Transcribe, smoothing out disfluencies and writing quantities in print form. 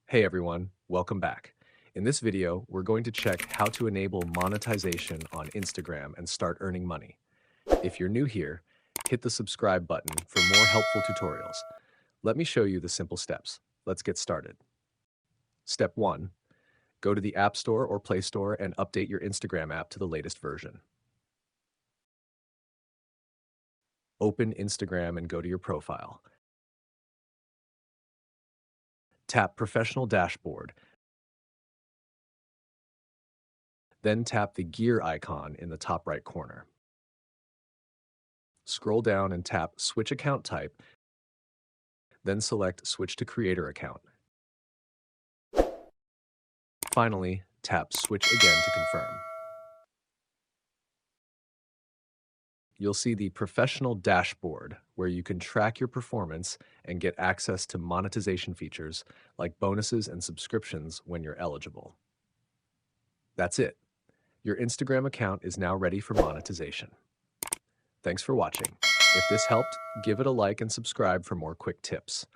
Hey everyone, welcome back. In this video, we're going to check how to enable monetization on Instagram and start earning money. If you're new here, hit the subscribe button for more helpful tutorials. Let me show you the simple steps. Let's get started. Step 1. Go to the App Store or Play Store and update your Instagram app to the latest version. Open Instagram and go to your profile. Tap Professional Dashboard. Then tap the gear icon in the top right corner. Scroll down and tap Switch Account Type, then select Switch to Creator Account. Finally, tap Switch again to confirm. You'll see the Professional Dashboard, where you can track your performance and get access to monetization features like bonuses and subscriptions when you're eligible. That's it. Your Instagram account is now ready for monetization. Thanks for watching. If this helped, give it a like and subscribe for more quick tips.